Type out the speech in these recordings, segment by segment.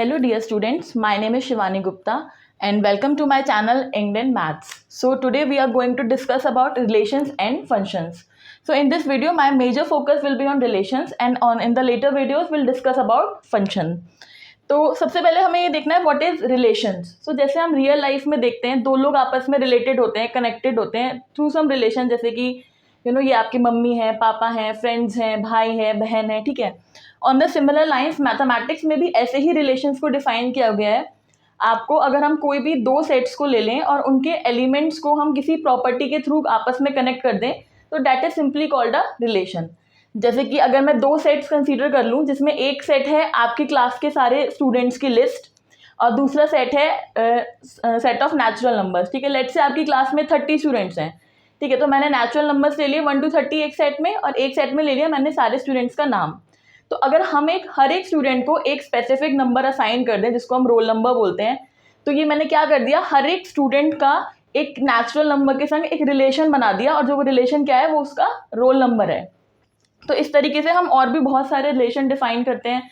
Hello dear students, my name is Shivani Gupta and welcome to my channel England Maths. So today we are going to discuss about relations and functions. So in this video my major focus will be on relations and in the later videos we'll discuss about function. तो सबसे पहले हमें ये देखना है what is relations. सो जैसे हम real life में देखते हैं दो लोग आपस में रिलेटेड होते हैं, कनेक्टेड होते हैं थ्रू सम रिलेशन, जैसे कि ये आपकी मम्मी है, पापा हैं, फ्रेंड्स हैं, भाई है, बहन है, ठीक है. On the similar lines mathematics में भी ऐसे ही रिलेशंस को डिफाइन किया गया है. आपको अगर हम कोई भी दो सेट्स को ले लें और उनके एलिमेंट्स को हम किसी प्रॉपर्टी के थ्रू आपस में कनेक्ट कर दें तो that is simply called a relation. जैसे कि अगर मैं दो सेट्स कंसीडर कर लूँ जिसमें एक सेट है आपकी क्लास के सारे स्टूडेंट्स की लिस्ट और दूसरा सेट है सेट ऑफ नेचुरल नंबर्स. ठीक है, लेट्स से आपकी क्लास में 30 स्टूडेंट्स हैं. ठीक है, तो मैंने नेचुरल नंबर्स ले लिए 1 to 30 एक सेट में और एक सेट में ले लिया मैंने सारे स्टूडेंट्स का नाम. तो अगर हम हर एक स्टूडेंट को एक स्पेसिफिक नंबर असाइन कर दें जिसको हम रोल नंबर बोलते हैं, तो ये मैंने क्या कर दिया, हर एक स्टूडेंट का एक नेचुरल नंबर के संग एक रिलेशन बना दिया और जो वो रिलेशन क्या है वो उसका रोल नंबर है. तो इस तरीके से हम और भी बहुत सारे रिलेशन डिफाइन करते हैं.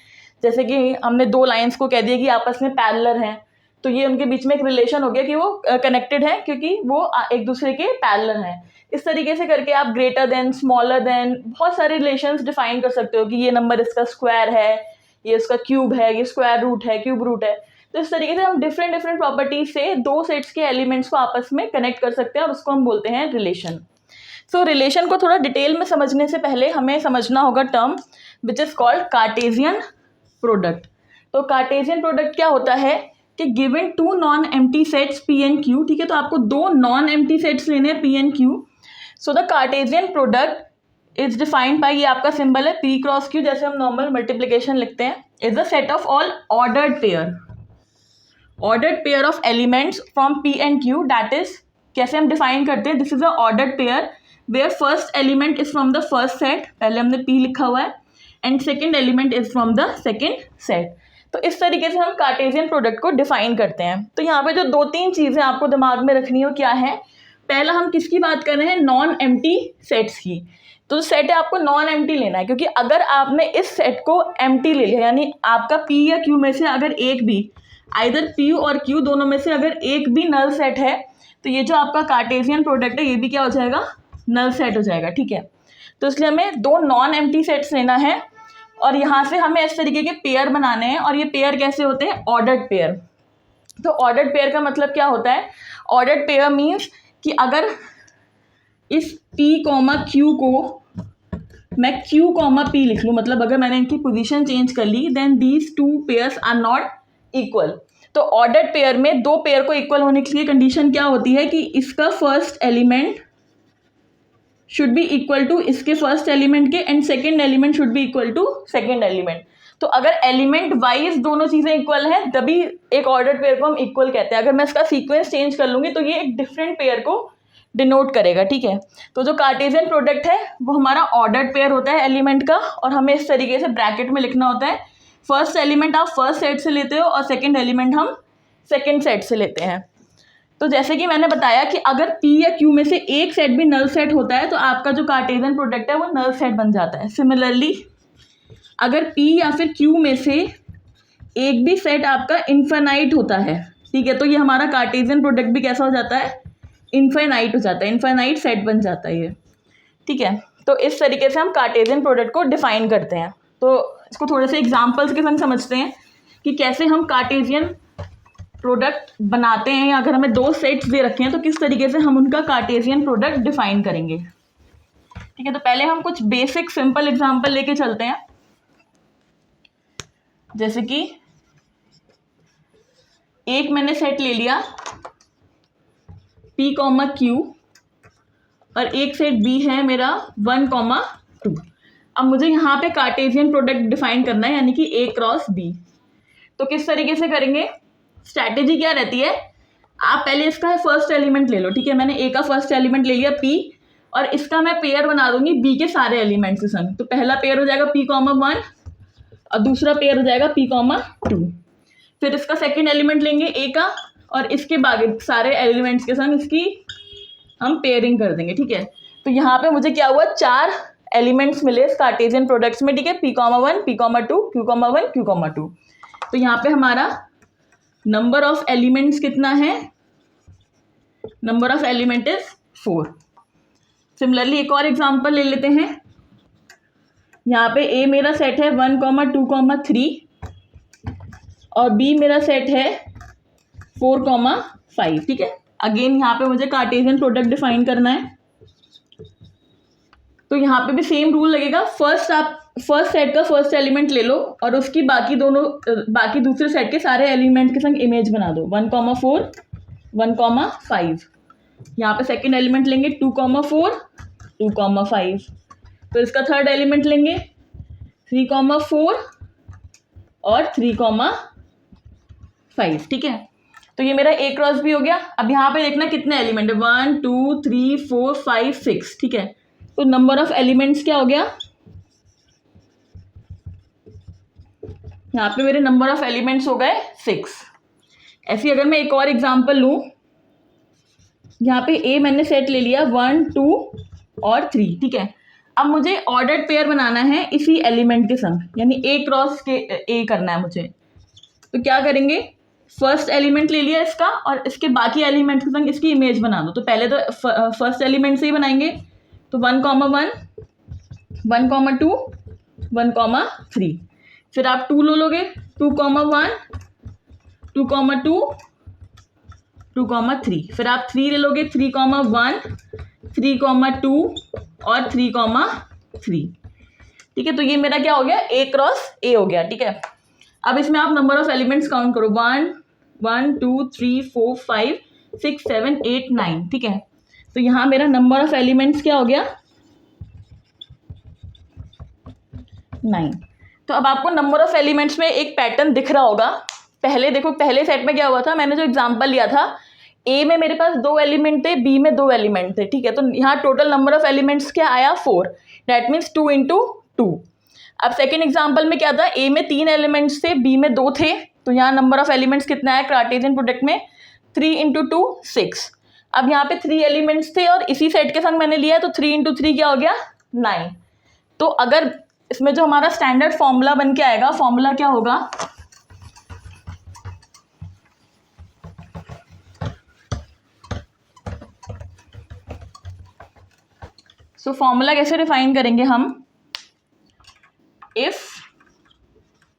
जैसे कि हमने दो लाइंस को कह दिया कि आपस में पैरेलल हैं, तो ये उनके बीच में एक रिलेशन हो गया कि वो कनेक्टेड है क्योंकि वो एक दूसरे के पैरेलल हैं. इस तरीके से करके आप ग्रेटर देन, स्मॉलर देन, बहुत सारे रिलेशंस डिफाइन कर सकते हो कि ये नंबर इसका स्क्वायर है, ये उसका क्यूब है, ये स्क्वायर रूट है, क्यूब रूट है. तो इस तरीके से हम डिफरेंट प्रॉपर्टीज से दो सेट्स के एलिमेंट्स को आपस में कनेक्ट कर सकते हैं और उसको हम बोलते हैं रिलेशन. सो रिलेशन को थोड़ा डिटेल में समझने से पहले हमें समझना होगा term which is called Cartesian product. तो कार्टेशियन प्रोडक्ट क्या होता है कि given two non empty sets P and Q. ठीक है, तो आपको दो नॉन एम्प्टी सेट्स लेने हैं P and Q. So the Cartesian product is defined by, ये आपका सिंबल है पी क्रॉस क्यू, जैसे हम नॉर्मल मल्टीप्लिकेशन लिखते हैं, is the set of all ordered pair of elements from P and Q. That is कैसे हम define करते हैं, this is a ordered pair where first element is from the first set, पहले हमने P लिखा हुआ है, and second element is from the second set. तो इस तरीके से हम कार्टेशियन प्रोडक्ट को डिफाइन करते हैं. तो यहाँ पे जो दो तीन चीज़ें आपको दिमाग में रखनी हो क्या है, पहला हम किसकी बात कर रहे हैं, नॉन एम्प्टी सेट्स की. तो सेट है आपको नॉन एम्प्टी लेना है क्योंकि अगर आपने इस सेट को एम्प्टी ले लिया यानी आपका पी या क्यू में से अगर एक भी, आइदर पी और क्यू दोनों में से अगर एक भी नल सेट है तो ये जो आपका कार्टेशियन प्रोडक्ट है ये भी क्या हो जाएगा, नल सेट हो जाएगा. ठीक है, तो इसलिए हमें दो नॉन एम्प्टी सेट्स लेना है और यहाँ से हमें इस तरीके के पेयर बनाने हैं. और ये पेयर कैसे होते हैं, ऑर्डर्ड पेयर. तो ऑर्डर्ड पेयर का मतलब क्या होता है, ऑर्डर्ड पेयर मीन्स कि अगर इस P, Q को मैं Q, P लिख लूँ, मतलब अगर मैंने इनकी पोजीशन चेंज कर ली then these two pairs are not equal. तो ऑर्डर्ड पेयर में दो पेयर को इक्वल होने के लिए कंडीशन क्या होती है कि इसका first element should be equal to इसके फर्स्ट एलिमेंट के and second element should be equal to second element. तो अगर एलिमेंट वाइज दोनों चीज़ें इक्वल हैं तभी एक ऑर्डर्ड पेयर को हम इक्वल कहते हैं. अगर मैं इसका सीक्वेंस चेंज कर लूँगी तो ये एक डिफरेंट पेयर को डिनोट करेगा. ठीक है, तो जो कार्टेशियन प्रोडक्ट है वो हमारा ऑर्डर्ड पेयर होता है एलिमेंट का और हमें इस तरीके से ब्रैकेट में लिखना होता है, फर्स्ट एलिमेंट आप फर्स्ट सेट से लेते हो और सेकेंड एलिमेंट हम सेकेंड सेट से लेते हैं. तो जैसे कि मैंने बताया कि अगर P या Q में से एक सेट भी नल सेट होता है तो आपका जो कार्टेशियन प्रोडक्ट है वो नल सेट बन जाता है. सिमिलरली अगर P या फिर Q में से एक भी सेट आपका इन्फिनाइट होता है, ठीक है, तो ये हमारा कार्टेशियन प्रोडक्ट भी कैसा हो जाता है, इन्फिनाइट हो जाता है, इन्फिनाइट सेट बन जाता है ये. ठीक है, तो इस तरीके से हम कार्टेशियन प्रोडक्ट को डिफाइन करते हैं. तो इसको थोड़े से एग्जाम्पल्स के संग समझते हैं कि कैसे हम कार्टेशियन प्रोडक्ट बनाते हैं, या अगर हमें दो सेट्स दे रखे हैं तो किस तरीके से हम उनका कार्टेशियन प्रोडक्ट डिफाइन करेंगे. ठीक है, तो पहले हम कुछ बेसिक सिंपल एग्जांपल लेके चलते हैं. जैसे कि एक मैंने सेट ले लिया P, Q और एक सेट B है मेरा 1, 2. अब मुझे यहाँ पे कार्टेशियन प्रोडक्ट डिफाइन करना है यानी कि A क्रॉस B. तो किस तरीके से करेंगे, स्ट्रैटेजी क्या रहती है, आप पहले इसका फर्स्ट एलिमेंट ले लो. ठीक है, मैंने A का फर्स्ट एलिमेंट ले लिया P और इसका मैं पेयर बना दूंगी B के सारे एलिमेंट्स के संग. तो पहला पेयर हो जाएगा P, 1 और दूसरा पेयर हो जाएगा P, 2. फिर इसका सेकेंड एलिमेंट लेंगे A का और इसके बाकी सारे एलिमेंट्स के संग इसकी हम पेयरिंग कर देंगे. ठीक है, तो यहाँ पे मुझे क्या हुआ, 4 एलिमेंट्स मिले कार्टेशियन प्रोडक्ट्स में. ठीक है, P, 1, P, 2, Q, 1, Q, 2. तो यहाँ पे हमारा नंबर ऑफ एलिमेंट्स कितना है, number of element is 4। Similarly एक और एग्जांपल ले लेते हैं। यहाँ पे ए मेरा सेट है 1, 2, 3 और बी मेरा सेट है 4, 5। ठीक है, अगेन यहाँ पे मुझे कार्टेशियन प्रोडक्ट डिफाइन करना है। तो यहाँ पे भी सेम रूल लगेगा। फर्स्ट सेट का फर्स्ट एलिमेंट ले लो और उसकी बाकी दूसरे सेट के सारे एलिमेंट के संग इमेज बना दो। 1, 4, 1, 5। यहाँ पे सेकेंड एलिमेंट लेंगे 2, 4, 2, 5। फिर इसका थर्ड एलिमेंट लेंगे 3, 4 और 3, 5। ठीक है, तो ये मेरा ए क्रॉस भी हो गया। अब यहाँ पे देखना कितने एलिमेंट है, 1, 2, 3, 4, 5, 6। ठीक है, तो नंबर ऑफ एलिमेंट्स क्या हो गया, यहाँ पे मेरे नंबर ऑफ एलिमेंट्स हो गए 6। ऐसी अगर मैं एक और एग्जांपल लूँ, यहाँ पे ए मैंने सेट ले लिया 1, 2 और 3। ठीक है, अब मुझे ऑर्डर्ड पेयर बनाना है इसी एलिमेंट के संग, यानी ए क्रॉस के ए करना है मुझे। तो क्या करेंगे, फर्स्ट एलिमेंट ले लिया इसका और इसके बाकी एलिमेंट के संग इसकी इमेज बना दो। तो पहले तो फर्स्ट एलिमेंट से ही बनाएंगे। तो 1, 1, 1, 2, 1, 3। फिर आप 2 ले लोगे, 2, 1, 2, 2, 2, 3। फिर आप 3 ले लोगे, 3, 1, 3, 2 और 3, 3। ठीक है, तो ये मेरा क्या हो गया, ए क्रॉस ए हो गया। ठीक है, अब इसमें आप नंबर ऑफ एलिमेंट्स काउंट करो, 1, 2, 3, 4, 5, 6, 7, 8, 9। ठीक है, तो यहाँ मेरा नंबर ऑफ एलिमेंट्स क्या हो गया, 9। तो अब आपको नंबर ऑफ एलिमेंट्स में एक पैटर्न दिख रहा होगा। पहले देखो, पहले सेट में क्या हुआ था, मैंने जो एग्जांपल लिया था, ए में मेरे पास 2 एलिमेंट थे, बी में 2 एलिमेंट थे। ठीक है, तो यहाँ टोटल नंबर ऑफ एलिमेंट्स क्या आया, 4। That means 2 × 2। अब सेकेंड एग्जाम्पल में क्या था, ए में 3 एलिमेंट्स थे, बी में 2 थे। तो यहाँ नंबर ऑफ एलिमेंट्स कितना है कार्टेशियन प्रोडक्ट में, 3 × 2 6। अब यहाँ पे 3 एलिमेंट्स थे और इसी सेट के संग मैंने लिया है, तो 3 × 3 क्या हो गया, 9। तो अगर इसमें जो हमारा स्टैंडर्ड फॉर्मूला बन के आएगा, फॉर्मूला क्या होगा, सो फॉर्मूला कैसे डिफाइन करेंगे हम, if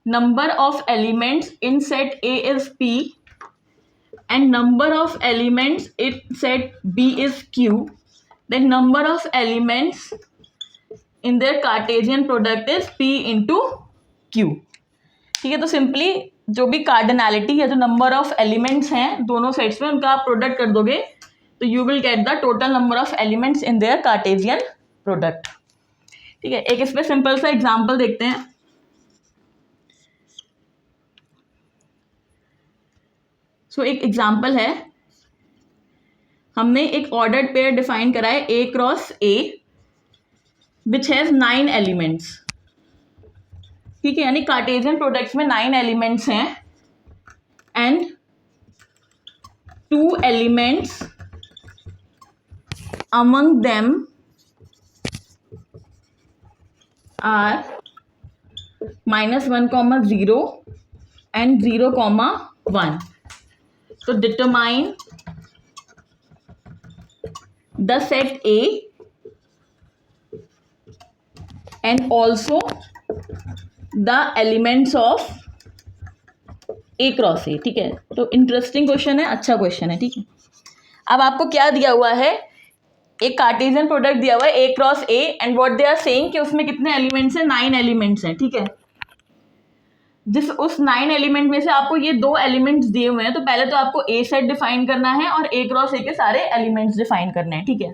number of elements in set A is P and number of elements in set B is Q, then number of elements in their Cartesian product is P × Q। ठीक है, तो simply जो भी cardinality या जो number of elements हैं दोनों sets में, उनका आप प्रोडक्ट कर दोगे तो you will get the total number of elements in their Cartesian product. ठीक है, एक इसमें सिंपल सा एग्जांपल देखते हैं। सो एक एग्जाम्पल है, हमने एक ऑर्डर्ड पेयर डिफाइन करा है A cross A which has 9 elements. ठीक है, यानी कार्टेशियन प्रोडक्ट्स में 9 एलिमेंट्स हैं and 2 elements among them are -1, 0 and 0, 1. So determine the set A and also the elements of A cross A। ठीक है, तो इंटरेस्टिंग क्वेश्चन है, अच्छा क्वेश्चन है। ठीक है, अब आपको क्या दिया हुआ है, एक कार्टेशियन प्रोडक्ट दिया हुआ है A cross A and what they are saying कि उसमें कितने एलिमेंट्स हैं, 9 एलिमेंट्स हैं। ठीक है, उस 9 एलिमेंट में से आपको ये 2 एलिमेंट्स दिए हुए हैं, तो पहले तो आपको ए सेट डिफाइन करना है और ए क्रॉस ए के सारे एलिमेंट्स डिफाइन करने हैं। ठीक है,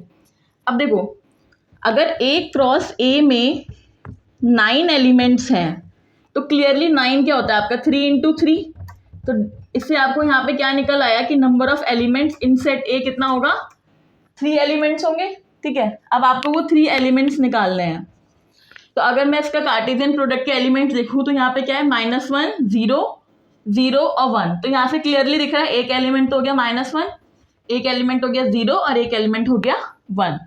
अब देखो, अगर ए क्रॉस ए में 9 एलिमेंट्स हैं तो क्लियरली 9 क्या होता है आपका, 3 × 3। तो इससे आपको यहाँ पे क्या निकल आया कि number of elements in set ए कितना होगा, 3 एलिमेंट्स होंगे। ठीक है, अब आपको वो 3 एलिमेंट्स निकालने हैं। तो अगर मैं इसका कार्टेशियन प्रोडक्ट के एलिमेंट्स देखूँ तो यहाँ पे क्या है, -1, 0, 0 और 1। तो यहाँ से क्लियरली दिख रहा है एक एलिमेंट तो हो गया -1, एक एलिमेंट हो गया 0 और एक एलिमेंट हो गया 1।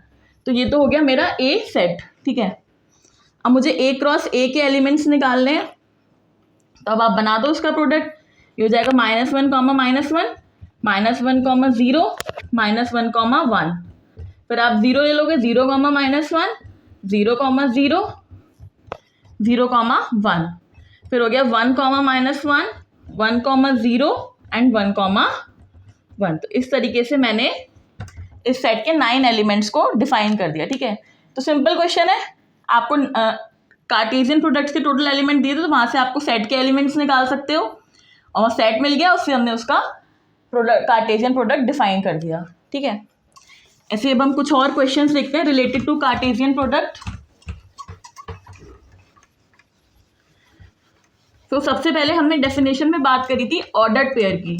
तो ये तो हो गया मेरा ए सेट। ठीक है, अब मुझे ए क्रॉस ए के एलिमेंट्स निकालने हैं। तो अब आप बना दो उसका प्रोडक्ट, ये हो जाएगा -1, -1, -1, -0, -1, -1। फिर आप 0 ले लोगे, 0, -1, 0, 0, 0, 1। फिर हो गया 1, -1, 1, 0 एंड 1, 1। तो इस तरीके से मैंने इस सेट के 9 एलिमेंट्स को डिफाइन कर दिया। ठीक है, तो सिंपल क्वेश्चन है, आपको कार्टेशियन प्रोडक्ट्स के टोटल एलिमेंट दिए थे, तो वहां से आपको सेट के एलिमेंट्स निकाल सकते हो, और सेट मिल गया, उससे हमने उसका प्रोडक्ट कार्टेशियन प्रोडक्ट डिफाइन कर दिया। ठीक है, ऐसे अब हम कुछ और क्वेश्चंस देखते हैं रिलेटेड टू कार्टेशियन प्रोडक्ट। तो सबसे पहले हमने डेफिनेशन में बात करी थी ऑर्डर्ड पेयर की,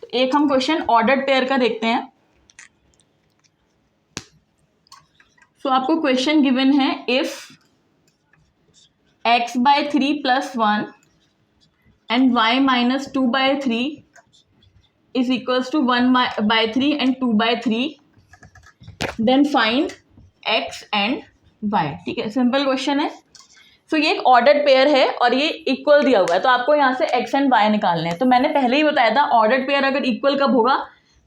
तो एक हम क्वेश्चन ऑर्डर्ड पेयर का देखते हैं। तो आपको क्वेश्चन गिवन है, if x/3 + 1 and y-2/3 is equals to 1/3 and 2/3, then find x and y। ठीक है, सिंपल क्वेश्चन है। तो ये एक ऑर्डर्ड पेयर है और ये इक्वल दिया हुआ है, तो आपको यहाँ से x एंड y निकालने हैं। तो मैंने पहले ही बताया था ऑर्डर्ड पेयर अगर इक्वल कब होगा,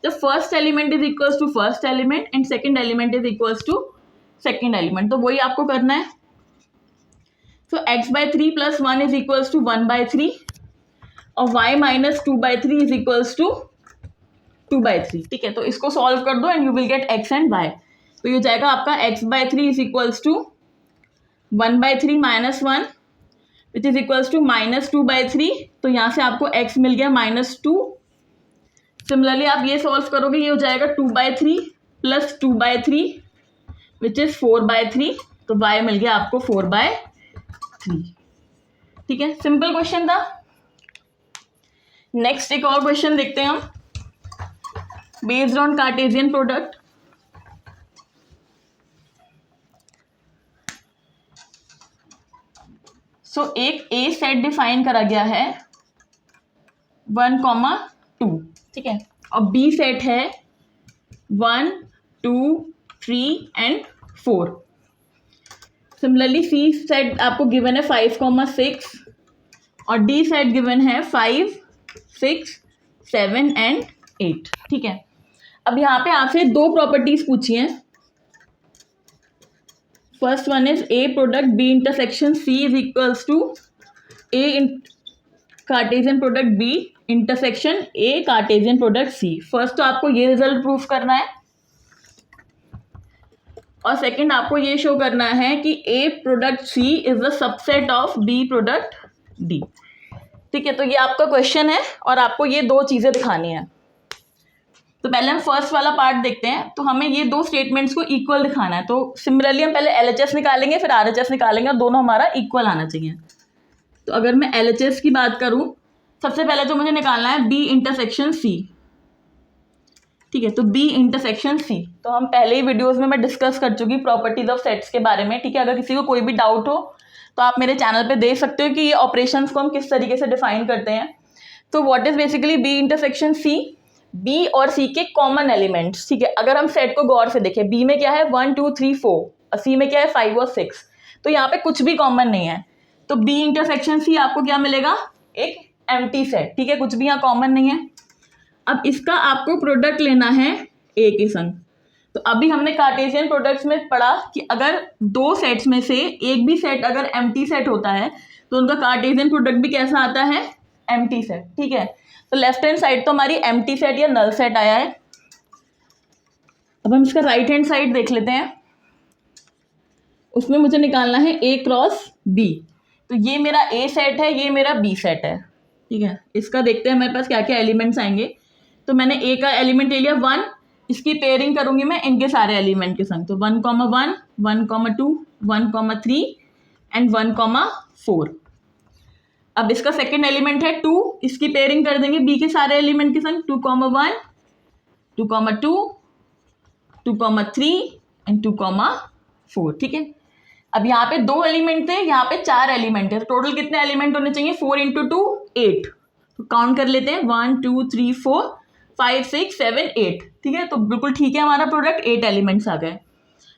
जब first element is equals to first element and second element is equals to second element. तो वही आपको करना है। तो x/3 + 1 इज इक्वल्स टू 1/3 और y-2/3 इज इक्वल्स टू 2/3। ठीक है, तो इसको सॉल्व कर दो and you will get x and y। तो ये हो जाएगा आपका x/3 is equals to 1/3 - 1 which is equals to -2/3। तो यहाँ से आपको x मिल गया -2। सिमिलरली आप ये सॉल्व करोगे, ये हो जाएगा 2/3 + 2/3 विच इज 4/3। तो y मिल गया आपको 4/3। ठीक है, सिंपल क्वेश्चन था। नेक्स्ट एक और क्वेश्चन देखते हैं हम, बेस्ड ऑन कार्टेशियन प्रोडक्ट। सो एक ए सेट डिफाइन करा गया है 1, 2। ठीक है, और बी सेट है 1, 2, 3 एंड 4। सिमिलरली सी सेट आपको गिवन है 5, 6 और डी सेट गिवन है 5, 6, 7 एंड 8। ठीक है, अब यहाँ पे आपसे दो प्रॉपर्टीज पूछी हैं। First one is A product B intersection C is equals to A Cartesian product B intersection A Cartesian product C. First तो आपको ये रिजल्ट प्रूफ करना है और सेकंड आपको ये शो करना है कि A product C is the subset of B product D. ठीक है, तो ये आपका क्वेश्चन है और आपको ये दो चीज़ें दिखानी है। तो पहले हम फर्स्ट वाला पार्ट देखते हैं। तो हमें ये दो स्टेटमेंट्स को इक्वल दिखाना है। तो सिमिलरली हम पहले LHS निकालेंगे, फिर RHS निकालेंगे और दोनों हमारा इक्वल आना चाहिए। तो अगर मैं LHS की बात करूँ, सबसे पहले तो मुझे निकालना है B इंटरसेक्शन C। ठीक है, तो B इंटरसेक्शन C, तो हम पहले ही वीडियोस में मैं डिस्कस कर चुकी प्रॉपर्टीज ऑफ सेट्स के बारे में। ठीक है, अगर किसी को कोई भी डाउट हो तो आप मेरे चैनल पे देख सकते हो कि ये ऑपरेशंस को हम किस तरीके से डिफाइन करते हैं। तो what is basically B intersection C, B और C के कॉमन एलिमेंट्स। ठीक है, अगर हम सेट को गौर से देखें, B में क्या है 1, 2, 3, 4 और C में क्या है 5 और 6, तो यहाँ पे कुछ भी कॉमन नहीं है। तो B इंटरसेक्शन C आपको क्या मिलेगा, एक एम्प्टी सेट। ठीक है, कुछ भी यहाँ कॉमन नहीं है। अब इसका आपको प्रोडक्ट लेना है A के संग। तो अभी हमने कार्टेशियन प्रोडक्ट्स में पढ़ा कि अगर दो सेट्स में से एक भी सेट अगर एम्प्टी सेट होता है तो उनका कार्टेशियन प्रोडक्ट भी कैसा आता है, एम्प्टी सेट। ठीक है, तो लेफ्ट हैंड साइड तो हमारी एम्प्टी सेट या नल सेट आया है। अब हम इसका राइट हैंड साइड देख लेते हैं। उसमें मुझे निकालना है A क्रॉस B। तो ये मेरा A सेट है, ये मेरा B सेट है। ठीक है, इसका देखते हैं हमारे पास क्या क्या एलिमेंट्स आएंगे। तो मैंने A का एलिमेंट ले लिया 1, इसकी पेयरिंग करूंगी मैं इनके सारे एलिमेंट के संग। तो 1, 1, 1, 2, 1, 3 एंड 1, 4। अब इसका सेकेंड एलिमेंट है 2, इसकी पेयरिंग कर देंगे B के सारे एलिमेंट के संग। 2, 1, 2, 2, 2, 3 एंड 2, 4। ठीक है, अब यहाँ पे दो एलिमेंट थे, यहाँ पे 4 एलिमेंट है। टोटल कितने एलिमेंट होने चाहिए, 4 × 2 8। तो काउंट कर लेते हैं 1, 2, 3, 4, 5, 6, 7, 8। ठीक है, तो बिल्कुल ठीक है, हमारा प्रोडक्ट 8 एलिमेंट्स आ गए।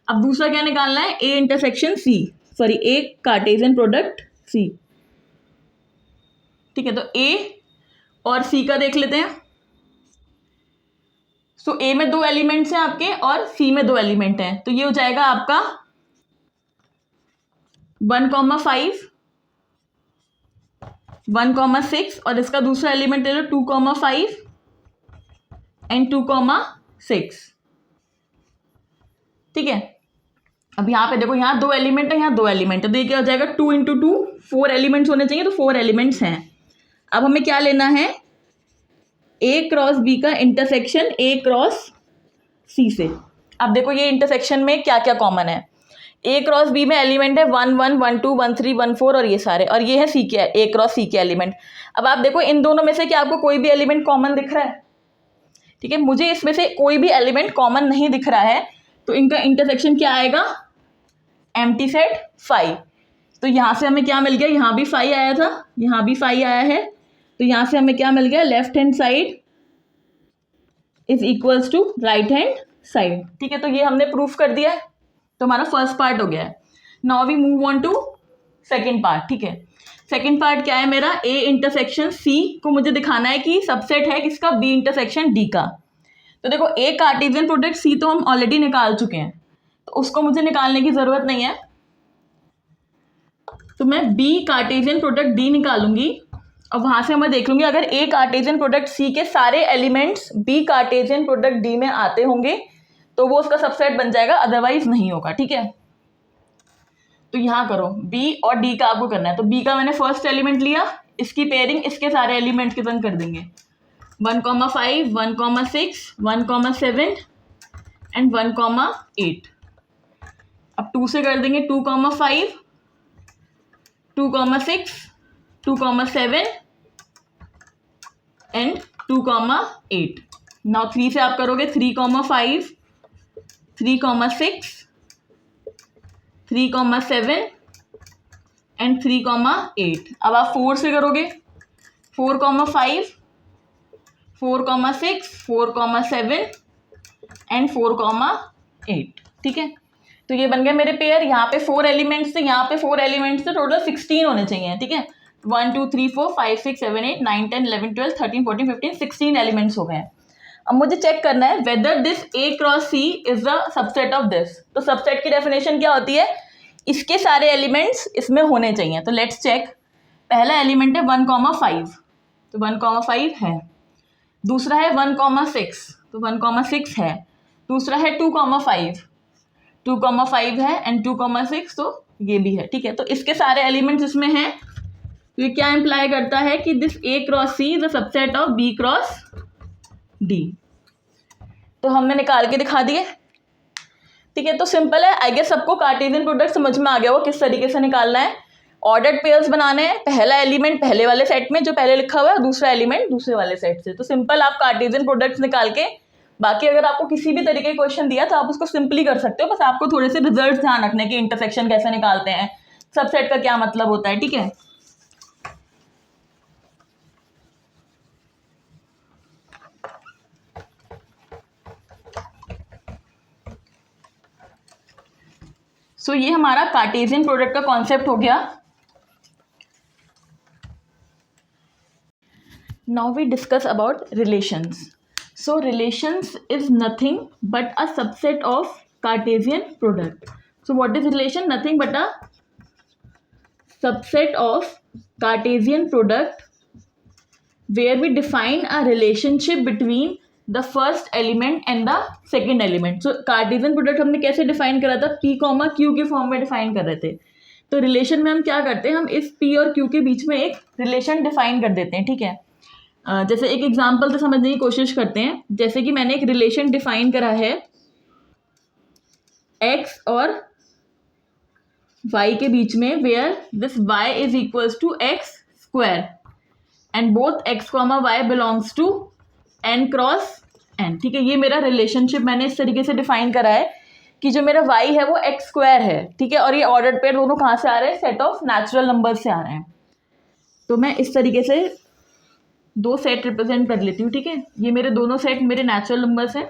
अब दूसरा क्या निकालना है, A intersection C, sorry A Cartesian product C। ठीक है, तो ए और सी का देख लेते हैं। सो ए में 2 एलिमेंट्स हैं आपके और सी में 2 एलिमेंट हैं, तो ये हो जाएगा आपका 1,5 1,6 और इसका दूसरा एलिमेंट ले लो 2,5 एंड 2,6। ठीक है, अब यहाँ पे देखो, यहाँ 2 एलिमेंट है, यहाँ 2 एलिमेंट है, तो ये क्या हो जाएगा 2 × 2 4 एलिमेंट्स होने चाहिए, तो 4 एलिमेंट्स हैं। अब हमें क्या लेना है, ए क्रॉस बी का इंटरसेक्शन ए क्रॉस सी से। अब देखो ये इंटरसेक्शन में क्या क्या कॉमन है, ए क्रॉस बी में एलिमेंट है 1 1 1 2 1 3 1 4 और ये सारे, और ये है सी के ए क्रॉस सी के एलिमेंट। अब आप देखो इन दोनों में से क्या आपको कोई भी एलिमेंट कॉमन दिख रहा है? ठीक है, मुझे इसमें से कोई भी एलिमेंट कॉमन नहीं दिख रहा है, तो इनका इंटरसेक्शन क्या आएगा, एम्प्टी सेट 5। तो यहाँ से हमें क्या मिल गया, यहाँ भी 5 आया था, यहाँ भी 5 आया है, तो यहाँ से हमें क्या मिल गया, left hand side is equals to right hand side. ठीक है, तो ये हमने प्रूफ कर दिया है, तो हमारा फर्स्ट पार्ट हो गया है। Now we move on to second part. ठीक है, सेकेंड पार्ट क्या है मेरा, ए इंटरसेक्शन सी को मुझे दिखाना है कि सबसेट है किसका, बी इंटरसेक्शन डी का। तो देखो ए कार्टेशियन प्रोडक्ट सी तो हम ऑलरेडी निकाल चुके हैं, तो उसको मुझे निकालने की जरूरत नहीं है, तो मैं बी कार्टेशियन प्रोडक्ट डी निकालूंगी और वहां से मैं देख लूंगी अगर ए कार्टेशियन प्रोडक्ट सी के सारे elements B Cartesian product D में आते होंगे तो वो उसका सबसेट बन जाएगा, अदरवाइज नहीं होगा। ठीक है, तो यहाँ करो बी और डी का आपको करना है, तो बी का मैंने फर्स्ट एलिमेंट लिया, इसकी पेयरिंग इसके सारे एलिमेंट्स के संग कर देंगे, 1,5 1,6 1,7 एंड 1,8। अब 2 से कर देंगे 2,5 2,6 2,7 एंड 2,8। नाउ 3 से आप करोगे 3,5 3,6 3,7 एंड 3,8। अब आप 4 से करोगे 4,5 4,6 4,7 एंड 4,8। ठीक है, तो ये बन गया मेरे पेयर। यहाँ पे 4 एलिमेंट्स थे, यहाँ पे 4 एलिमेंट्स थे, टोटल 16 होने चाहिए। ठीक है, 1 2 3 4 5 6 7 8 9 10 11 12 13 14 15 16 एलिमेंट्स हो गए हैं। अब मुझे चेक करना है whether this A cross C is the subset of this. तो सबसेट की डेफिनेशन क्या होती है, इसके सारे एलिमेंट्स इसमें होने चाहिए। तो लेट्स चेक, पहला एलिमेंट है 1,5, तो 1,5 है, दूसरा है 1,6, तो 1,6 है, दूसरा है 2,5 2,5 है एंड 2,6, तो ये भी है। ठीक है, तो इसके सारे एलिमेंट्स इसमें हैं, तो ये क्या इंप्लाई करता है कि this A cross C is the subset of B cross D. तो हमने निकाल के दिखा दिए। ठीक है, तो सिंपल है, आई गेस सबको कार्टेशियन प्रोडक्ट समझ में आ गया वो किस तरीके से निकालना है। ऑर्डर्ड पेयर्स बनाने हैं, पहला एलिमेंट पहले वाले सेट में जो पहले लिखा हुआ है, दूसरा एलिमेंट दूसरे वाले सेट से। तो सिंपल आप कार्टेशियन प्रोडक्ट्स निकाल के, बाकी अगर आपको किसी भी तरीके का क्वेश्चन दिया तो आप उसको सिंपली कर सकते हो, बस आपको थोड़े से रिजल्ट ध्यान रखने के, इंटरसेक्शन कैसे निकालते हैं, सबसेट का क्या मतलब होता है। ठीक है, सो ये हमारा कार्टेशियन प्रोडक्ट का कॉन्सेप्ट हो गया। Now we discuss about relations. So relations is nothing but a subset of Cartesian product. So what is relation, nothing but a subset of Cartesian product where we define a relationship between the first element and the second element. So Cartesian product हमने कैसे define करा था, P, Q के form में define कर रहे थे। तो रिलेशन में हम क्या करते हैं, हम इस P और Q के बीच में एक रिलेशन डिफाइन कर देते हैं। ठीक है, जैसे एक एग्जाम्पल से समझने की कोशिश करते हैं। जैसे कि मैंने एक रिलेशन डिफाइन करा है x और y के बीच में, where this y is equals to x square and both x, y belongs to n cross n। ठीक है, ये मेरा रिलेशनशिप मैंने इस तरीके से डिफाइन करा है कि जो मेरा y है वो x स्क्वायर है। ठीक है, और ये ऑर्डर्ड पेयर दोनों कहाँ से आ रहे हैं, सेट ऑफ नेचुरल नंबर से आ रहे हैं। तो मैं इस तरीके से 2 सेट रिप्रेजेंट कर लेती हूँ। ठीक है, ये मेरे दोनों सेट मेरे नेचुरल नंबर्स हैं।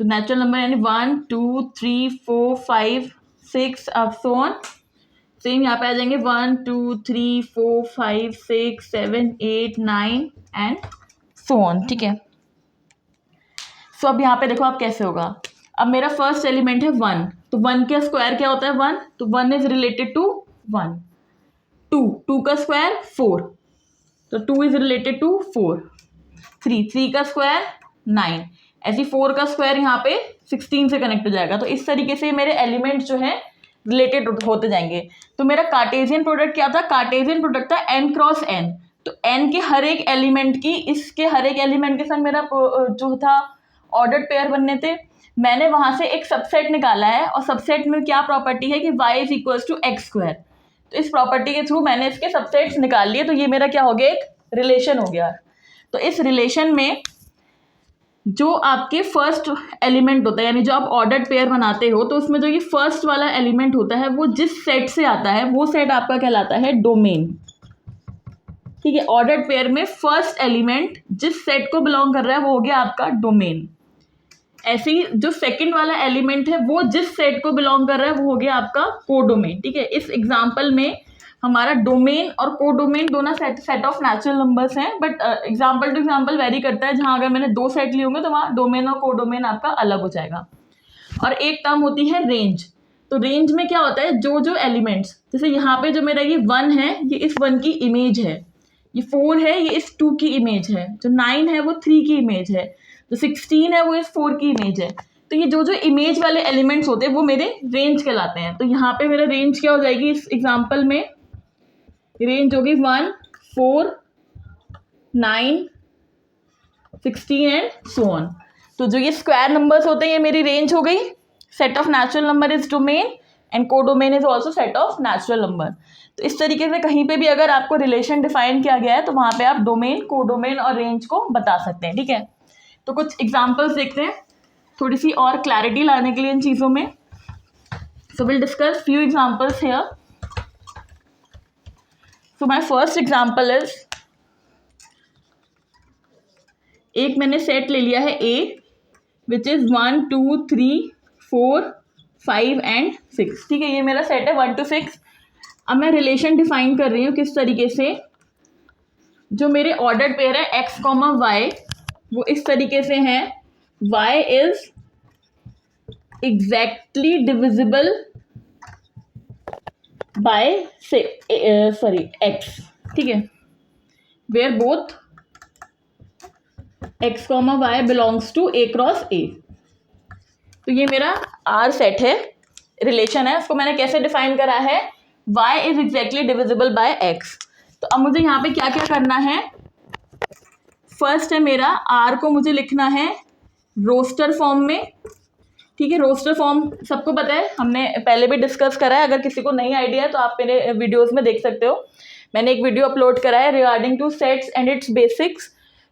तो नेचुरल नंबर यानी 1 2 3 4 5 6 अब सो ऑन सेम यहाँ पे आ जाएंगे 1 2 3 4 5 6 7 8 9 एंड सो ऑन, ठीक है। सो अब यहाँ पे देखो आप कैसे होगा। अब मेरा फर्स्ट एलिमेंट है 1, तो 1 का स्क्वायर क्या होता है 1, तो 1 इज रिलेटेड टू 1। 2 का स्क्वायर 4, तो 2 इज रिलेटेड टू 4। 3 का स्क्वायर 9, ऐसी 4 का स्क्वायर यहाँ पे 16 से कनेक्ट हो जाएगा। तो इस तरीके से मेरे एलिमेंट जो है रिलेटेड होते जाएंगे। तो मेरा कार्टेशियन प्रोडक्ट क्या था, कार्टेशियन प्रोडक्ट था n क्रॉस n। तो n के हर एक एलिमेंट की, इसके हर एक एलिमेंट के संग मेरा जो था ऑर्डर्ड पेयर बनने थे। मैंने वहां से एक सबसेट निकाला है, और सबसेट में क्या प्रॉपर्टी है कि y is equals to X square. तो इस प्रॉपर्टी के थ्रू मैंने इसके सबसेट्स निकाल लिए। तो ये मेरा क्या हो गया, एक रिलेशन हो गया। तो इस रिलेशन में जो आपके फर्स्ट एलिमेंट होता है, यानी जो आप ऑर्डर्ड पेयर बनाते हो, तो उसमें जो ये फर्स्ट वाला एलिमेंट होता है वो जिस सेट से आता है वो सेट आपका कहलाता है डोमेन, ठीक है। ऑर्डर्ड पेयर में फर्स्ट एलिमेंट जिस सेट को बिलोंग कर रहा है वो हो गया आपका डोमेन। ऐसे ही जो सेकंड वाला एलिमेंट है वो जिस सेट को बिलोंग कर रहा है वो हो गया आपका कोडोमेन, ठीक है। इस एग्जाम्पल में हमारा डोमेन और कोडोमेन दोनों सेट ऑफ नेचुरल नंबर्स हैं, but example to example vary करता है। जहाँ अगर मैंने 2 सेट लिए होंगे तो वहाँ डोमेन और कोडोमेन आपका अलग हो जाएगा। और एक टर्म होती है रेंज। तो रेंज में क्या होता है, जो जो एलिमेंट्स, जैसे यहाँ पे जो मेरा ये 1 है ये इस 1 की इमेज है, ये 4 है ये इस 2 की इमेज है, जो 9 है वो 3 की इमेज है, जो 16 है वो इस 4 की इमेज है। तो ये जो जो इमेज वाले एलिमेंट्स होते हैं वो मेरे रेंज कहलाते हैं। तो यहाँ पे मेरा रेंज क्या हो जाएगी, इस एग्जाम्पल में रेंज होगी 1 4 9 16 एंड सो ऑन। तो जो ये स्क्वायर नंबर्स होते हैं ये मेरी रेंज हो गई। Set of natural number is domain and codomain is also set of natural number. तो इस तरीके से कहीं पे भी अगर आपको रिलेशन डिफाइन किया गया है तो वहाँ पे आप डोमेन, कोडोमेन और रेंज को बता सकते हैं, ठीक है। तो कुछ एग्जाम्पल्स देखते हैं थोड़ी सी और क्लैरिटी लाने के लिए इन चीज़ों में। So will discuss few examples here. So my first example is, एक मैंने सेट ले लिया है A विच इज 1 2 3 4 5 एंड 6, ठीक है। ये मेरा सेट है 1 to 6। अब मैं रिलेशन डिफाइन कर रही हूँ किस तरीके से, जो मेरे ऑर्डर्ड पेयर है x, y वो इस तरीके से हैं, y is exactly divisible by x, ठीक है, where both x, y belongs to a cross a। तो ये मेरा R सेट है, रिलेशन है, उसको मैंने कैसे डिफाइन करा है, y is exactly divisible by x। तो अब मुझे यहाँ पे क्या क्या करना है, फर्स्ट है मेरा R को मुझे लिखना है रोस्टर फॉर्म में, ठीक है। रोस्टर फॉर्म सबको पता है, हमने पहले भी डिस्कस करा है। अगर किसी को नई आइडिया है तो आप मेरे वीडियोस में देख सकते हो। मैंने एक वीडियो अपलोड करा है regarding two sets and it's basics.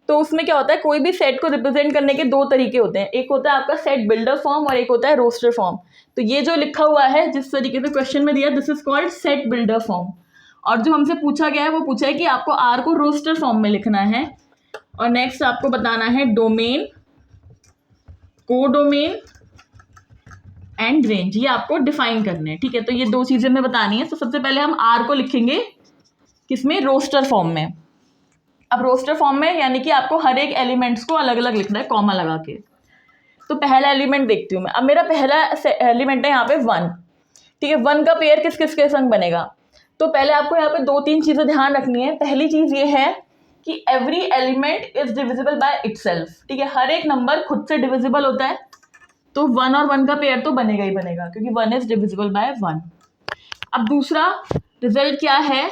तो उसमें क्या होता है, कोई भी सेट को रिप्रेजेंट करने के 2 तरीके होते हैं, एक होता है आपका सेट बिल्डर फॉर्म और एक होता है रोस्टर फॉर्म। तो ये जो लिखा हुआ है जिस तरीके से क्वेश्चन में दिया, this is called set builder form. और जो हमसे पूछा गया है वो पूछा है कि आपको आर को रोस्टर फॉर्म में लिखना है। और नेक्स्ट आपको बताना है डोमेन, कोडोमेन एंड रेंज, ये आपको डिफाइन करने हैं, ठीक है। तो ये 2 चीजें हमें बतानी है। तो सबसे पहले हम आर को लिखेंगे किसमें, रोस्टर फॉर्म में। अब रोस्टर फॉर्म में यानी कि आपको हर एक एलिमेंट्स को अलग अलग लिखना है कॉमा लगा के। तो पहला एलिमेंट देखती हूँ मैं। अब मेरा पहला एलिमेंट है यहाँ पे 1, ठीक है। 1 का पेयर किस किस के संग बनेगा, तो पहले आपको यहाँ पे 2-3 चीजें ध्यान रखनी है। पहली चीज ये है कि every element is divisible by itself, ठीक है। हर एक नंबर खुद से डिविजिबल होता है, तो 1 और 1 का पेयर तो बनेगा ही बनेगा, क्योंकि 1 इज डिविजिबल बाय 1। अब दूसरा रिजल्ट क्या है,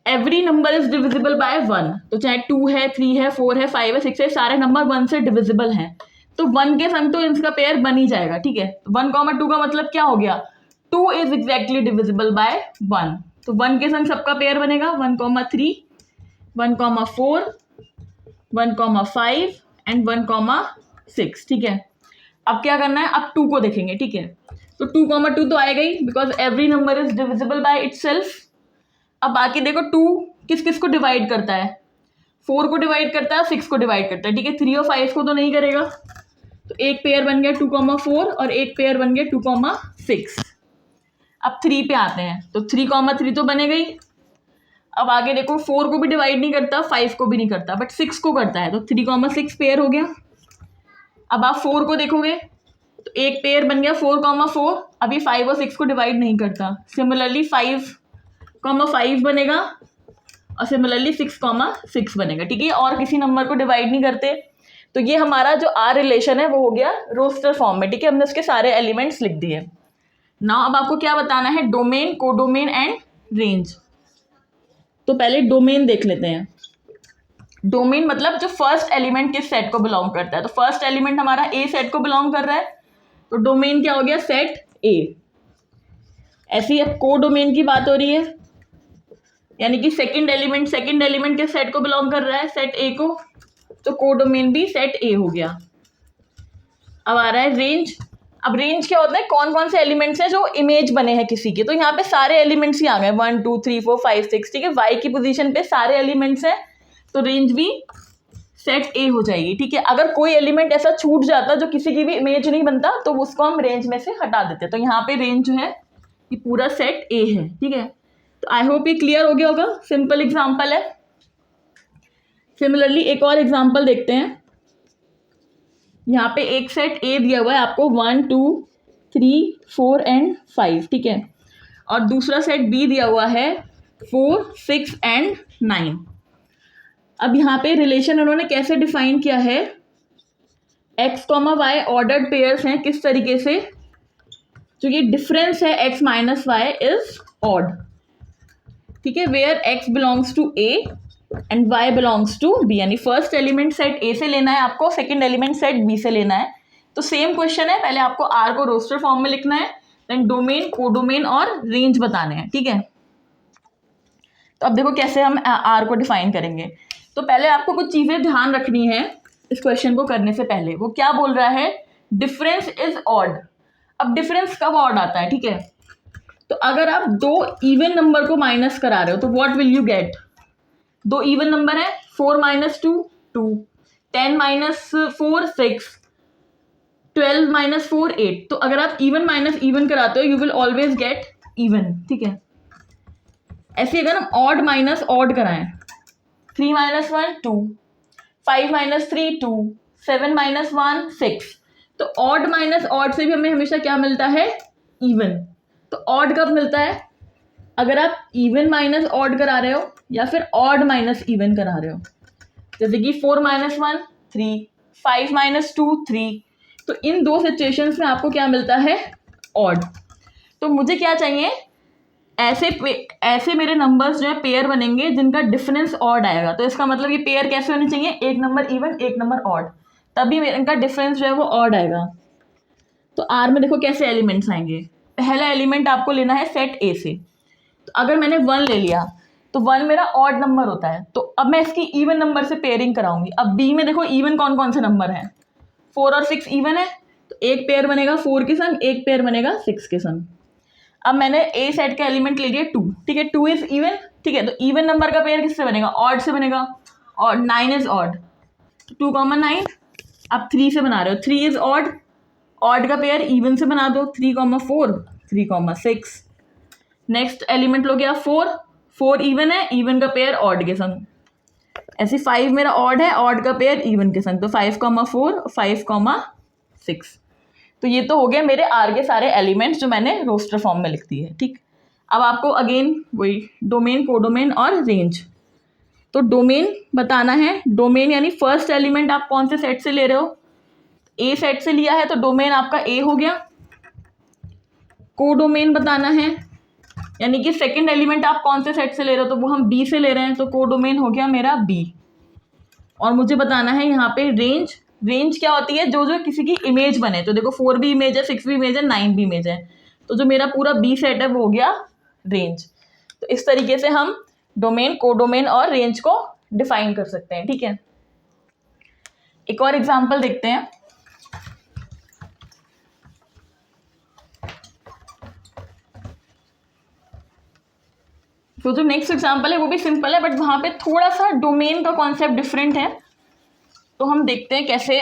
every number is divisible bye 1। तो चाहे 2 है, 3 है, 4 है, 5 है, 6 है, सारे नंबर 1 से डिविजिबल हैं। तो 1 के संग तो इनका पेयर बन ही जाएगा, ठीक है। 1, 2 का मतलब क्या हो गया, 2 इज एग्जैक्टली डिविजिबल बाय 1। तो 1 के संग सबका पेयर बनेगा 1, 3, 1, 4, 1, 5 एंड 1, 6, ठीक है। अब क्या करना है, अब 2 को देखेंगे, ठीक है। तो 2, 2 तो आएगा ही, because every number is divisible by itself. अब बाकी देखो 2 किस किस को डिवाइड करता है, 4 को डिवाइड करता है, 6 को डिवाइड करता है, ठीक है। 3 और 5 को तो नहीं करेगा। तो एक पेयर बन गया 2, 4 और एक पेयर बन गया 2, 6। अब 3 पे आते हैं, तो 3,3 तो बनेगा ही। अब आगे देखो 4 को भी डिवाइड नहीं करता, 5 को भी नहीं करता, बट 6 को करता है, तो 3,6 पेयर हो गया। अब आप 4 को देखोगे तो एक पेयर बन गया 4,4। अभी 5 और 6 को डिवाइड नहीं करता, सिमिलरली 5,5 बनेगा और सिमिलरली 6,6 बनेगा, ठीक है। और किसी नंबर को डिवाइड नहीं करते, तो ये हमारा जो आर रिलेशन है वो हो गया रोस्टर फॉर्म में, ठीक है। हमने उसके सारे एलिमेंट्स लिख दिए। नाउ अब आपको क्या बताना है, डोमेन, कोडोमेन एंड रेंज। तो पहले डोमेन देख लेते हैं। डोमेन मतलब जो फर्स्ट एलिमेंट किस सेट को बिलोंग करता है, तो फर्स्ट एलिमेंट हमारा ए सेट को बिलोंग कर रहा है, तो डोमेन क्या हो गया, सेट ए। ऐसी अब कोडोमेन की बात हो रही है, यानी कि सेकंड एलिमेंट किस सेट को बिलोंग कर रहा है, सेट ए को, तो कोडोमेन भी सेट ए हो गया। अब आ रहा है रेंज। अब रेंज क्या होता है, कौन कौन से एलिमेंट्स हैं जो इमेज बने हैं किसी के, तो यहाँ पे सारे एलिमेंट्स ही आ गए, 1 2 3 4 5 6, ठीक है। वाई की पोजीशन पे सारे एलिमेंट्स हैं, तो रेंज भी सेट ए हो जाएगी, ठीक है। अगर कोई एलिमेंट ऐसा छूट जाता जो किसी की भी इमेज नहीं बनता, तो उसको हम रेंज में से हटा देते, तो यहाँ पे रेंज जो है ये पूरा सेट ए है, ठीक है। तो आई होप ये क्लियर हो गया होगा, सिंपल एग्जाम्पल है। सिमिलरली एक और एग्जाम्पल देखते हैं। यहाँ पे एक सेट ए दिया हुआ है आपको 1 2 3 4 एंड 5, ठीक है। और दूसरा सेट बी दिया हुआ है 4 6 एंड 9। अब यहाँ पे रिलेशन उन्होंने कैसे डिफाइन किया है, X comma Y ordered pairs हैं, किस तरीके से, जो ये डिफरेंस है X minus Y is odd, ठीक है। Where X belongs to A and Y belongs to B, यानी फर्स्ट एलिमेंट सेट ए से लेना है आपको, सेकंड एलिमेंट सेट बी से लेना है। तो सेम क्वेश्चन है, पहले आपको आर को रोस्टर फॉर्म में लिखना है, देन डोमेन, कोडोमेन और रेंज बताने हैं, ठीक है। तो अब देखो कैसे हम आर को डिफाइन करेंगे। तो पहले आपको कुछ चीजें ध्यान रखनी है इस क्वेश्चन को करने से पहले। वो क्या बोल रहा है, डिफरेंस इज ऑड। अब डिफरेंस कब ऑड आता है, ठीक है। तो अगर आप दो इवन नंबर को माइनस करा रहे हो, तो व्हाट विल यू गेट, दो इवन नंबर है, 4 - 2 2, 10 - 4 6, 12 - 4 8। तो अगर आप इवन माइनस इवन कराते हो, you will always get even, ठीक है। ऐसे अगर हम ऑड माइनस ऑड कराएं, 3 - 1 2, 5 - 3 2, 7 - 1 6, तो ऑड माइनस ऑड से भी हमें हमेशा क्या मिलता है, इवन। तो ऑड कब मिलता है, अगर आप इवन माइनस ऑड करा रहे हो या फिर ऑड माइनस इवन करा रहे हो, जैसे कि 4 - 1 3, 5 - 2 3, तो इन दो सिचुएशंस में आपको क्या मिलता है, ऑड। तो मुझे क्या चाहिए, ऐसे मेरे नंबर्स जो है पेयर बनेंगे जिनका डिफरेंस ऑड आएगा। तो इसका मतलब ये पेयर कैसे होने चाहिए, एक नंबर इवन एक नंबर ऑड, तभी मेरे इनका डिफरेंस जो है वो ऑड आएगा। तो आर में देखो कैसे एलिमेंट्स आएंगे। पहला एलिमेंट आपको लेना है सेट ए से, तो अगर मैंने 1 ले लिया तो 1 मेरा ऑड नंबर होता है, तो अब मैं इसकी इवन नंबर से पेयरिंग कराऊंगी। अब बी में देखो इवन कौन कौन से नंबर हैं, 4 और 6 इवन है, तो एक पेयर बनेगा 4 के संग, एक पेयर बनेगा 6 के संग। अब मैंने ए सेट का एलिमेंट ले लिया 2, ठीक है, 2 इज इवन, ठीक है। तो इवन नंबर का पेयर किससे बनेगा, ऑड से बनेगा, और 9 इज ऑड, 2 9। अब 3 से बना रहे हो, 3 इज ऑड, ऑड का पेयर इवन से बना दो, 3 4 3 6। नेक्स्ट एलिमेंट लो गया 4, 4 इवन है, इवन का पेयर ऑड के संग। ऐसे 5 मेरा ऑड है, ऑड का पेयर इवन के संग, तो 5 4 5 6। तो ये तो हो गया मेरे आर के सारे एलिमेंट्स जो मैंने रोस्टर फॉर्म में लिख दिए, ठीक। अब आपको अगेन वही डोमेन, कोडोमेन और रेंज। तो डोमेन बताना है, डोमेन यानी फर्स्ट एलिमेंट आप कौन से सेट से ले रहे हो, ए सेट से लिया है तो डोमेन आपका ए हो गया। कोडोमेन बताना है, यानी कि सेकंड एलिमेंट आप कौन से सेट से ले रहे हो, तो वो हम बी से ले रहे हैं, तो कोडोमेन हो गया मेरा बी। और मुझे बताना है यहाँ पे रेंज। रेंज क्या होती है, जो जो किसी की इमेज बने, तो देखो 4 भी इमेज है, 6 भी इमेज है, 9 भी इमेज है, तो जो मेरा पूरा बी सेट है वो हो गया रेंज। तो इस तरीके से हम डोमेन, कोडोमेन और रेंज को डिफाइन कर सकते हैं, ठीक है। एक और एग्जांपल देखते हैं। तो जो नेक्स्ट एग्जांपल है वो भी सिंपल है, बट वहां पे थोड़ा सा डोमेन का कॉन्सेप्ट डिफरेंट है, तो हम देखते हैं कैसे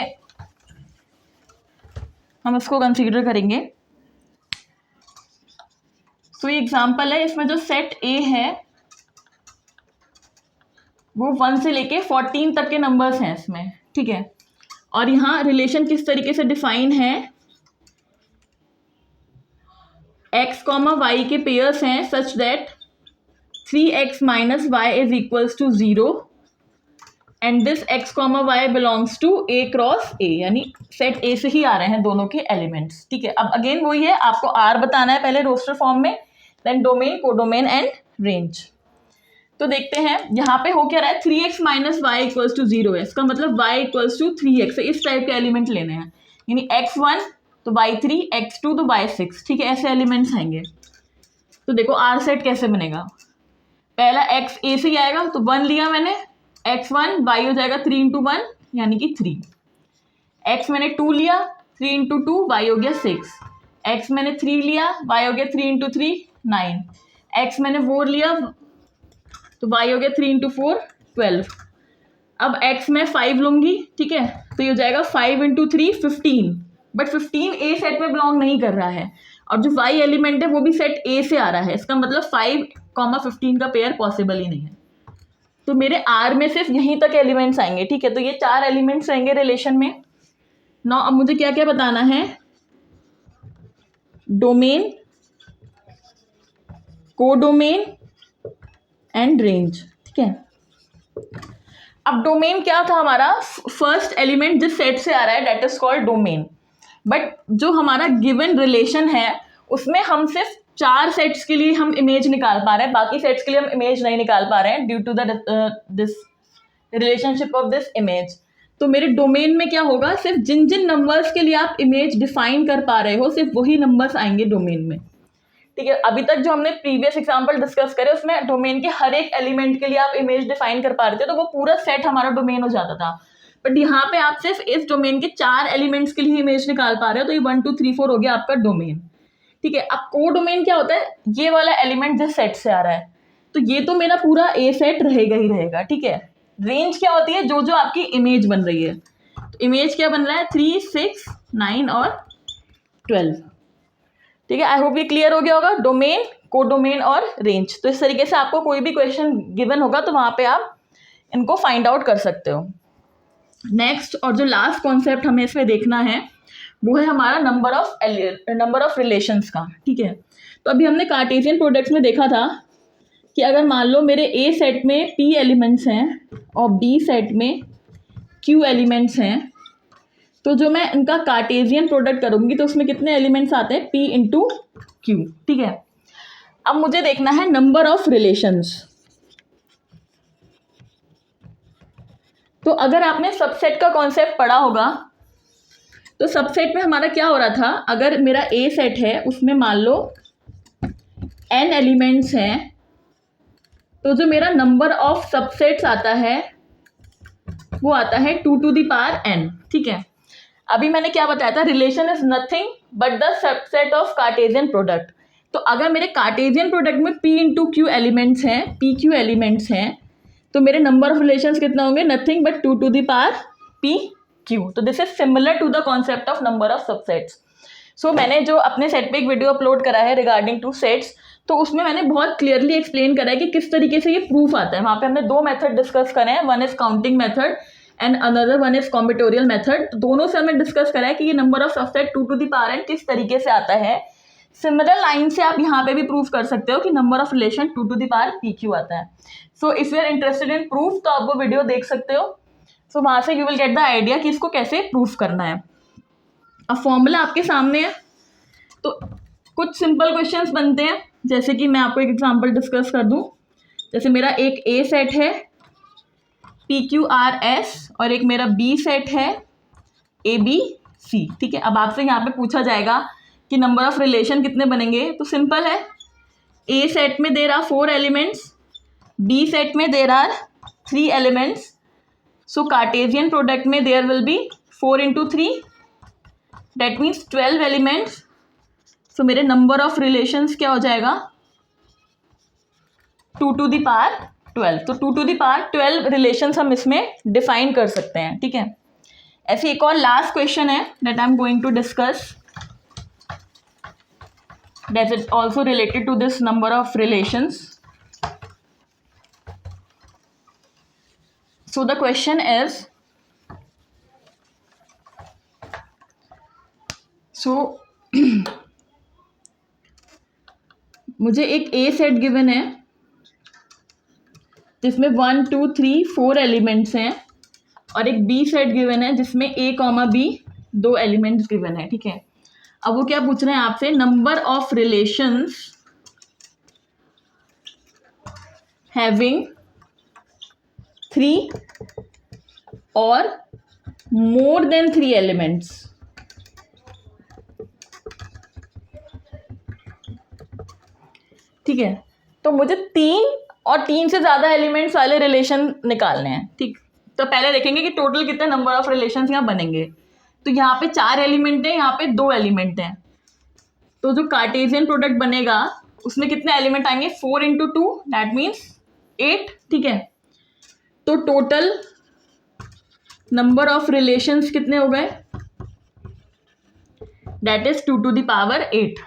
हम इसको कंसीडर करेंगे। सो ये एग्जाम्पल है, इसमें जो सेट ए है वो 1 से लेके 14 तक के नंबर्स हैं इसमें, ठीक है। और यहाँ रिलेशन किस तरीके से डिफाइन है, x, y के पेयर्स हैं such that 3x minus Y is equals to 0 and this x, y belongs to a cross a, यानी सेट a से ही आ रहे हैं दोनों के एलिमेंट्स, ठीक है। अब अगेन वही है, आपको R बताना है पहले रोस्टर फॉर्म में, then domain, codomain and range. तो देखते हैं यहाँ पे हो क्या रहा है, 3x minus Y equals to 0 है, इसका मतलब y इक्वल्स टू 3x, इस टाइप के एलिमेंट लेने हैं, यानी x1 तो y3, x2 तो y6, ठीक है, ऐसे एलिमेंट्स आएंगे। तो देखो आर सेट कैसे बनेगा, पहला x a से ही आएगा, तो 1 लिया मैंने, x1 y हो जाएगा 3 इंटू 1 यानी कि 3, x मैंने 2 लिया, 3 इंटू 2 y हो गया 6, x मैंने 3 लिया, y हो गया 3 इंटू 3 9, x मैंने 4 लिया तो y हो गया 3 इंटू 4 12। अब x में 5 लूंगी, ठीक है, तो ये हो जाएगा 5 इंटू 3 15, बट 15 ए सेट में बिलोंग नहीं कर रहा है, और जो y एलिमेंट है वो भी सेट ए से आ रहा है, इसका मतलब 5,15 का पेयर पॉसिबल ही नहीं है। तो मेरे R में सिर्फ यहीं तक एलिमेंट्स आएंगे, ठीक है, तो ये 4 एलिमेंट्स रहेंगे रिलेशन में। नाउ अब मुझे क्या क्या बताना है, डोमेन, कोडोमेन एंड रेंज, ठीक है। अब डोमेन क्या था हमारा, फर्स्ट एलिमेंट जिस सेट से आ रहा है that is called domain, but जो हमारा गिवन रिलेशन है उसमें हम सिर्फ 4 सेट्स के लिए हम इमेज निकाल पा रहे हैं, बाकी सेट्स के लिए हम इमेज नहीं निकाल पा रहे हैं due to this relationship of this image. तो मेरे डोमेन में क्या होगा, सिर्फ जिन जिन नंबर्स के लिए आप इमेज डिफाइन कर पा रहे हो सिर्फ वही नंबर्स आएंगे डोमेन में, ठीक है। अभी तक जो हमने प्रीवियस एग्जांपल डिस्कस करे उसमें डोमेन के हर एक एलिमेंट के लिए आप इमेज डिफाइन कर पा रहे थे, तो वो पूरा सेट हमारा डोमेन हो जाता था, बट यहाँ पे आप सिर्फ इस डोमेन के 4 एलिमेंट्स के लिए इमेज निकाल पा रहे हो, तो ये 1 2 3 4 हो गया आपका डोमेन, ठीक है। अब कोडोमेन क्या होता है, ये वाला एलिमेंट जिस सेट से आ रहा है, तो ये तो मेरा पूरा ए सेट रहेगा ही रहेगा, ठीक है। रेंज क्या होती है, जो जो आपकी इमेज बन रही है, तो इमेज क्या बन रहा है 3 6 9 और 12, ठीक है। आई होप ये क्लियर हो गया होगा, डोमेन, कोडोमेन और रेंज। तो इस तरीके से आपको कोई भी क्वेश्चन गिवन होगा तो वहां पे आप इनको फाइंड आउट कर सकते हो। नेक्स्ट और जो लास्ट कॉन्सेप्ट हमें इसमें देखना है वो है हमारा नंबर ऑफ रिलेशंस का, ठीक है। तो अभी हमने कार्टेशियन प्रोडक्ट्स में देखा था कि अगर मान लो मेरे ए सेट में p एलिमेंट्स हैं और b सेट में q एलिमेंट्स हैं, तो जो मैं इनका कार्टेशियन प्रोडक्ट करूंगी तो उसमें कितने एलिमेंट्स आते हैं, p इंटू क्यू, ठीक है। अब मुझे देखना है नंबर ऑफ रिलेशंस। तो अगर आपने सबसेट का कॉन्सेप्ट पढ़ा होगा तो सबसेट में हमारा क्या हो रहा था, अगर मेरा ए सेट है उसमें मान लो n एलिमेंट्स हैं, तो जो मेरा नंबर ऑफ सबसेट्स आता है वो आता है 2 टू द पावर n, ठीक है। अभी मैंने क्या बताया था, relation is nothing but the subset of Cartesian product. तो अगर मेरे कार्टेशियन प्रोडक्ट में p इंटू क्यू एलिमेंट्स हैं, p क्यू एलिमेंट्स हैं, तो मेरे नंबर ऑफ रिलेशंस कितना होंगे, nothing but 2 to the power p Q. तो this is similar to the concept of number of subsets. So मैंने जो अपने सेट पे एक वीडियो अपलोड करा है रिगार्डिंग टू सेट्स, तो उसमें मैंने बहुत क्लियरली एक्सप्लेन करा है कि किस तरीके से ये प्रूफ आता है। वहाँ पे हमने 2 मेथड डिस्कस करे हैं, one is counting method and another one is combinatorial method. दोनों से हमने डिस्कस करा है कि ये number of subset 2 to the power n किस तरीके से आता है। सिमिलर लाइन से आप यहाँ पे भी प्रूफ कर सकते हो कि number of relation 2 to the power p Q आता है। So if you are interested in proof तो आप वो वीडियो देख सकते हो। सो वहाँ से you will get the idea कि इसको कैसे प्रूफ करना है। अब फॉर्मूला आपके सामने है, तो कुछ सिंपल क्वेश्चंस बनते हैं, जैसे कि मैं आपको एक एग्जांपल डिस्कस कर दूं। जैसे मेरा एक ए सेट है PQRS और एक मेरा बी सेट है ABC, ठीक है। अब आपसे यहाँ पे पूछा जाएगा कि नंबर ऑफ रिलेशन कितने बनेंगे, तो सिंपल है, ए सेट में there are 4 elements, B set में there are 3 elements, so Cartesian product में there will be 4 into 3, that means 12 elements. So मेरे नंबर ऑफ रिलेशंस क्या हो जाएगा, 2 टू द पावर 12। तो 2 टू द पावर 12 रिलेशंस हम इसमें डिफाइन कर सकते हैं, ठीक है। ऐसे एक और लास्ट क्वेश्चन है that I am going to discuss. that is also related to this number of relations. So the question is, मुझे एक ए सेट गिवन है जिसमें 1 2 3 4 एलिमेंट्स हैं, और एक बी सेट गिवन है जिसमें ए कॉमा बी 2 एलिमेंट्स गिवन है, ठीक है। अब वो क्या पूछ रहे हैं आपसे, नंबर ऑफ रिलेशंस हैविंग 3 और मोर देन 3 एलिमेंट्स। ठीक है, तो मुझे 3 और 3 से ज़्यादा एलिमेंट्स वाले रिलेशन निकालने हैं, ठीक। तो पहले देखेंगे कि टोटल कितने नंबर ऑफ रिलेशंस यहाँ बनेंगे। तो यहाँ पे 4 एलिमेंट हैं, यहाँ पे 2 एलिमेंट हैं, तो जो कार्टेशियन प्रोडक्ट बनेगा उसमें कितने एलिमेंट आएंगे, 4 इंटू 2 दैट मीन्स 8, ठीक है। तो टोटल नंबर ऑफ रिलेशंस कितने हो गए, that is 2 to the power 8।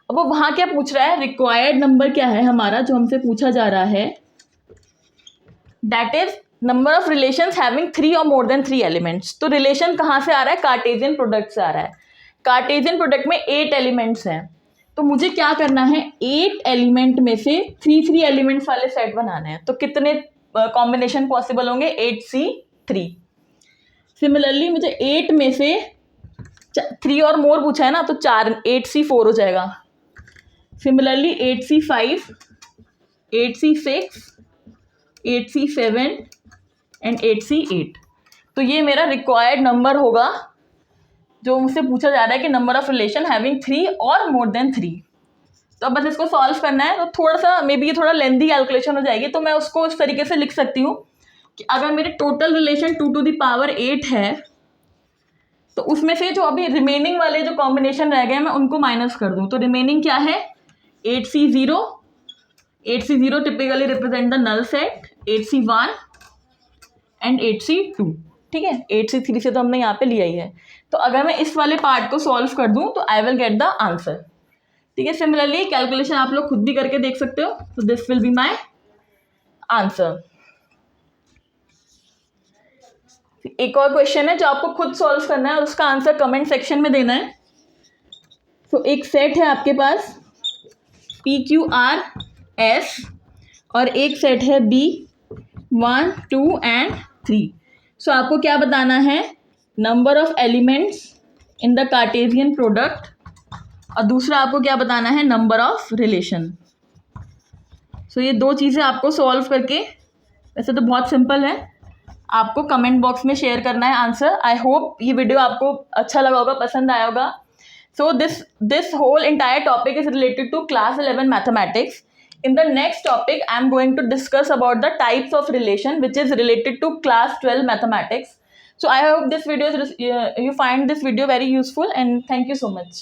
अब वो वहाँ क्या पूछ रहा है, रिक्वायर्ड नंबर क्या है हमारा जो हमसे पूछा जा रहा है, that is number of relations having 3 और मोर देन 3 एलिमेंट्स। तो रिलेशन कहाँ से आ रहा है, कार्टेशियन प्रोडक्ट से आ रहा है। कार्टेशियन प्रोडक्ट में 8 एलिमेंट्स हैं, तो मुझे क्या करना है, 8 एलिमेंट में से 3 एलिमेंट्स वाले सेट बनाने हैं। तो कितने कॉम्बिनेशन पॉसिबल होंगे, 8C3। सिमिलरली मुझे 8 में से 3 और मोर पूछा है ना, तो 4 8C4 हो जाएगा। Similarly 8C5, 8C6, 8C7 and 8C8। तो ये मेरा रिक्वायर्ड नंबर होगा जो मुझसे पूछा जा रहा है कि नंबर ऑफ रिलेशन हैविंग 3 और मोर देन 3। तो अब बस इसको सॉल्व करना है। तो थोड़ा सा मे बी ये थोड़ा लेंथी कैलकुलेशन हो जाएगी, तो मैं उसको इस तरीके से लिख सकती हूँ कि अगर मेरे total relation 2 to the power 8 है, तो उसमें से जो अभी रिमेनिंग वाले जो कॉम्बिनेशन रह गए मैं उनको माइनस कर दूँ। तो रिमेनिंग क्या है, 8C0, 8C0 typically represent the null set, 8C1 and 8C2, ठीक है। 8C3 से तो हमने यहाँ पे लिया ही है। तो अगर मैं इस वाले पार्ट को सॉल्व कर दूँ तो I will get the answer, ठीक है। सिमिलरली कैलकुलेशन आप लोग खुद भी करके देख सकते हो। तो this will be my answer. एक और क्वेश्चन है जो आपको खुद सॉल्व करना है और उसका आंसर कमेंट सेक्शन में देना है। तो एक सेट है आपके पास PQRS और एक सेट है B1 2 एंड 3। सो आपको क्या बताना है, number of elements in the Cartesian product, और दूसरा आपको क्या बताना है, नंबर ऑफ रिलेशन। सो ये 2 चीज़ें आपको सॉल्व करके, वैसे तो बहुत सिंपल है, आपको कमेंट बॉक्स में शेयर करना है आंसर। आई होप ये वीडियो आपको अच्छा लगा होगा, पसंद आया होगा। So this whole entire topic is related to class 11 mathematics. In the next topic, I am going to discuss about the types of relation which is related to class 12 mathematics. So I hope this video is, you find this video very useful, and thank you so much.